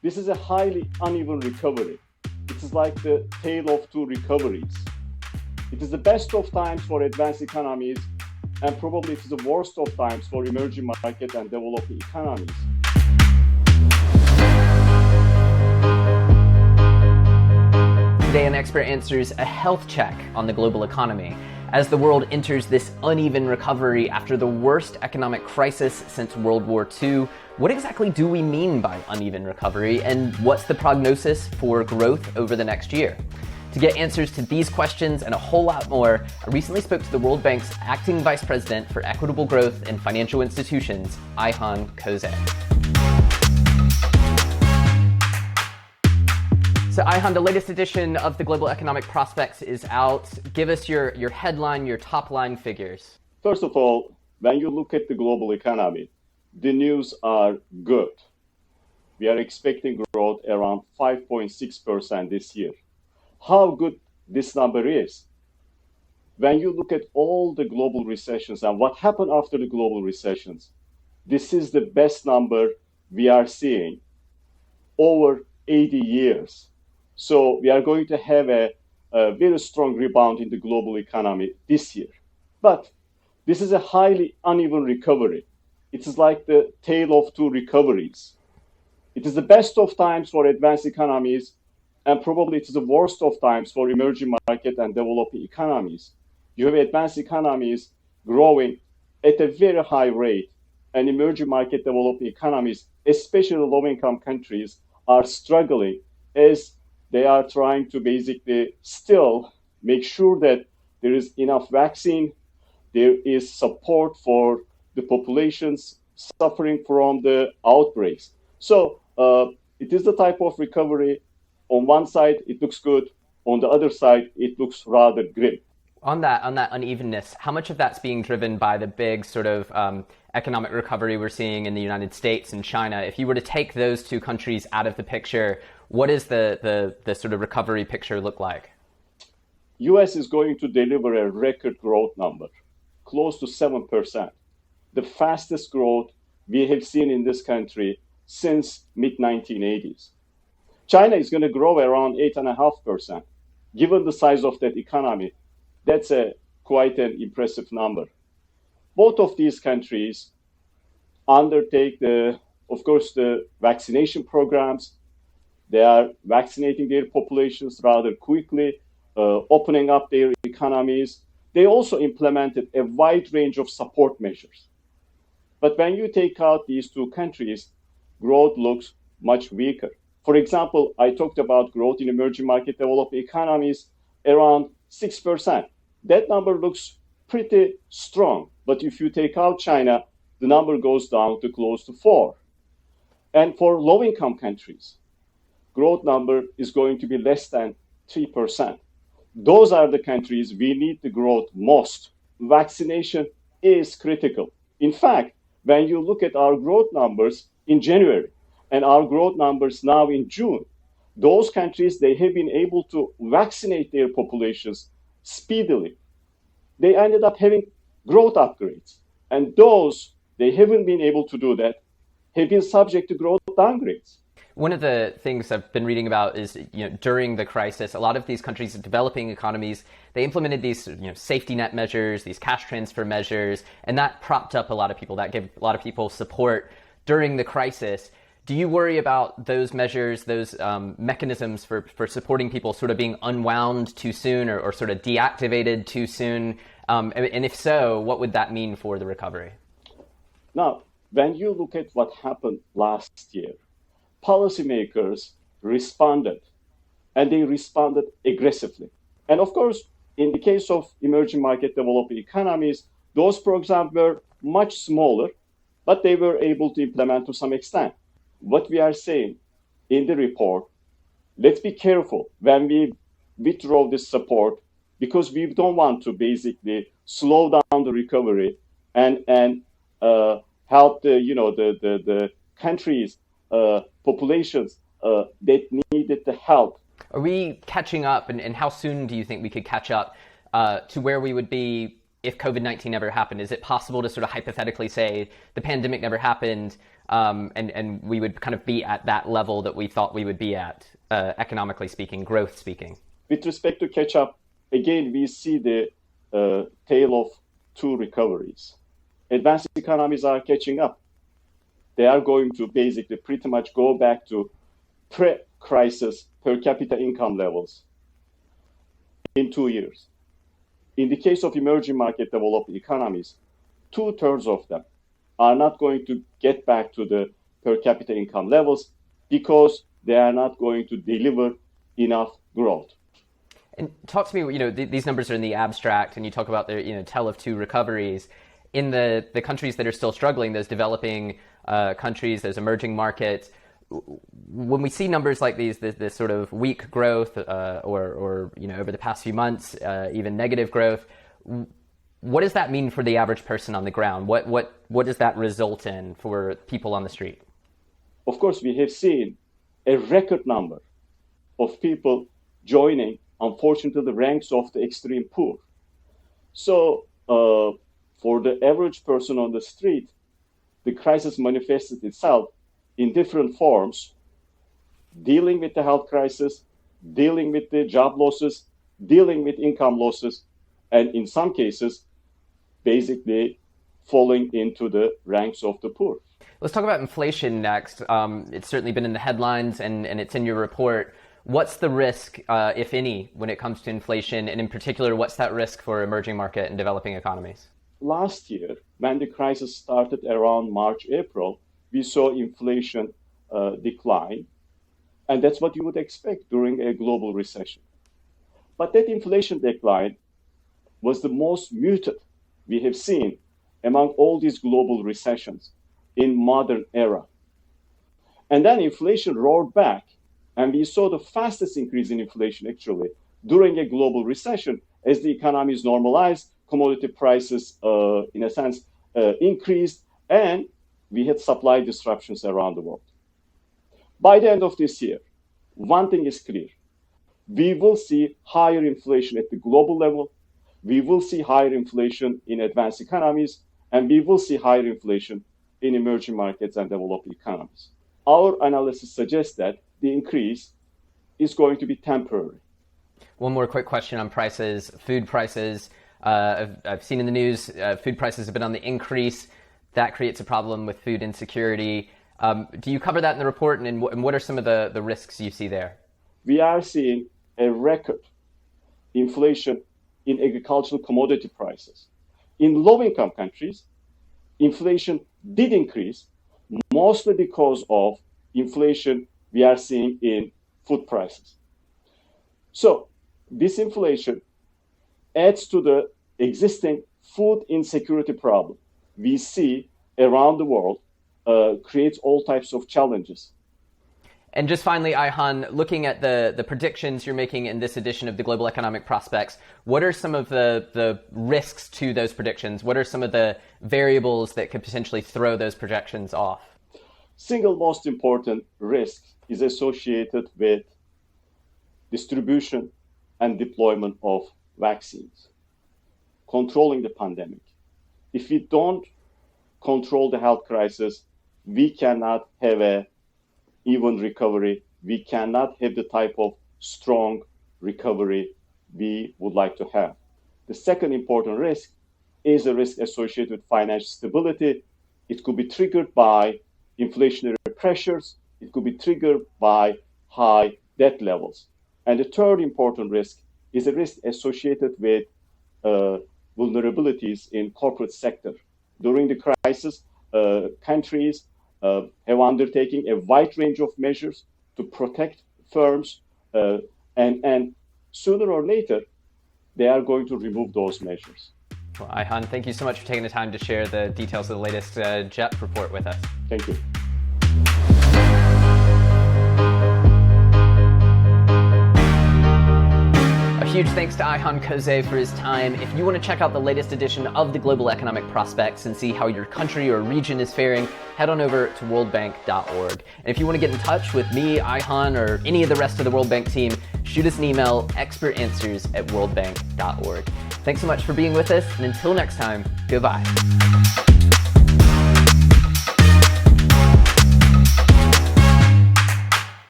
This is a highly uneven recovery. It is like the tale of two recoveries. It is the best of times for advanced economies, and probably it is the worst of times for emerging market and developing economies. Today, an expert answers a health check on the global economy. As the world enters this uneven recovery after the worst economic crisis since World War II, what exactly do we mean by uneven recovery, and what's the prognosis for growth over the next year? To get answers to these questions and a whole lot more, I recently spoke to the World Bank's Acting Vice President for Equitable Growth in Financial Institutions, Ayhan Koze. So Ayhan, the latest edition of the Global Economic Prospects is out. Give us your headline, your top line figures. First of all, when you look at the global economy, the news are good. We are expecting growth around 5.6% this year. How good this number is? When you look at all the global recessions and what happened after the global recessions, this is the best number we are seeing over 80 years. So we are going to have a very strong rebound in the global economy this year. But this is a highly uneven recovery. It is like the tale of two recoveries. It is the best of times for advanced economies, and probably it is the worst of times for emerging market and developing economies. You have advanced economies growing at a very high rate, and emerging market developing economies, especially low-income countries, are struggling as they are trying to basically still make sure that there is enough vaccine, there is support for the populations suffering from the outbreaks. So it is the type of recovery. On one side, it looks good. On the other side, it looks rather grim. On that unevenness, how much of that's being driven by the big sort of economic recovery we're seeing in the United States and China? If you were to take those two countries out of the picture, what does the sort of recovery picture look like? U.S. is going to deliver a record growth number, close to 7%. The fastest growth we have seen in this country since mid-1980s. China is going to grow around 8.5%. Given the size of that economy, that's quite an impressive number. Both of these countries undertake the vaccination programs. They are vaccinating their populations rather quickly, opening up their economies. They also implemented a wide range of support measures. But when you take out these two countries, growth looks much weaker. For example, I talked about growth in emerging market developing economies around 6%. That number looks pretty strong. But if you take out China, the number goes down to close to 4. And for low-income countries, growth number is going to be less than 3%. Those are the countries we need the growth most. Vaccination is critical. In fact, when you look at our growth numbers in January and our growth numbers now in June, those countries, they have been able to vaccinate their populations speedily. They ended up having growth upgrades. And those, they haven't been able to do that, have been subject to growth downgrades. One of the things I've been reading about is, during the crisis, a lot of these countries, developing economies, they implemented these, safety net measures, these cash transfer measures, and that propped up a lot of people. That gave a lot of people support during the crisis. Do you worry about those measures, those mechanisms for supporting people sort of being unwound too soon or sort of deactivated too soon? And if so, what would that mean for the recovery? Now, when you look at what happened last year, policymakers responded, and they responded aggressively. And of course, in the case of emerging market developing economies, those programs were much smaller, but they were able to implement to some extent. What we are saying in the report, let's be careful when we withdraw this support, because we don't want to basically slow down the recovery and help the countries, populations that needed the help. Are we catching up, and how soon do you think we could catch up to where we would be if COVID-19 never happened? Is it possible to sort of hypothetically say the pandemic never happened, and we would kind of be at that level that we thought we would be at, economically speaking, growth speaking. With respect to catch up, again, we see the tale of two recoveries. Advanced economies are catching up. They are going to basically pretty much go back to pre-crisis per capita income levels in 2 years. In the case of emerging market developed economies, 2/3 of them are not going to get back to the per capita income levels because they are not going to deliver enough growth. And talk to me, these numbers are in the abstract, and you talk about the, tell of two recoveries. In the countries that are still struggling, those developing countries, those emerging markets, when we see numbers like these, this sort of weak growth, or over the past few months, even negative growth, what does that mean for the average person on the ground? What does that result in for people on the street? Of course, we have seen a record number of people joining, unfortunately, the ranks of the extreme poor. So for the average person on the street, the crisis manifested itself in different forms, dealing with the health crisis, dealing with the job losses, dealing with income losses, and in some cases, basically falling into the ranks of the poor. Let's talk about inflation next. It's certainly been in the headlines, and it's in your report. What's the risk, if any, when it comes to inflation? And in particular, what's that risk for emerging market and developing economies? Last year, when the crisis started around March, April, we saw inflation decline. And that's what you would expect during a global recession. But that inflation decline was the most muted we have seen among all these global recessions in modern era. And then inflation roared back, and we saw the fastest increase in inflation actually during a global recession as the economies normalized, commodity prices, in a sense, increased, and we had supply disruptions around the world. By the end of this year, one thing is clear. We will see higher inflation at the global level. We will see higher inflation in advanced economies, and we will see higher inflation in emerging markets and developed economies. Our analysis suggests that the increase is going to be temporary. One more quick question on prices, food prices. I've seen in the news, food prices have been on the increase. That creates a problem with food insecurity. Do you cover that in the report, and what are some of the risks you see there? We are seeing a record inflation in agricultural commodity prices. In low-income countries, inflation did increase, mostly because of inflation we are seeing in food prices. So this inflation adds to the existing food insecurity problem we see around the world, creates all types of challenges. And just finally, Ayhan, looking at the predictions you're making in this edition of the Global Economic Prospects, what are some of the risks to those predictions? What are some of the variables that could potentially throw those projections off? Single most important risk is associated with distribution and deployment of vaccines, controlling the pandemic. If we don't control the health crisis, we cannot have an even recovery. We cannot have the type of strong recovery we would like to have. The second important risk is a risk associated with financial stability. It could be triggered by inflationary pressures. It could be triggered by high debt levels. And the third important risk is a risk associated with vulnerabilities in corporate sector. During the crisis, countries have undertaken a wide range of measures to protect firms, and sooner or later, they are going to remove those measures. Well, Ayhan, thank you so much for taking the time to share the details of the latest JEP report with us. Thank you. A huge thanks to Ayhan Koze for his time. If you want to check out the latest edition of the Global Economic Prospects and see how your country or region is faring, head on over to worldbank.org. And if you want to get in touch with me, Ayhan, or any of the rest of the World Bank team, shoot us an email, expertanswers@worldbank.org. Thanks so much for being with us, and until next time, goodbye.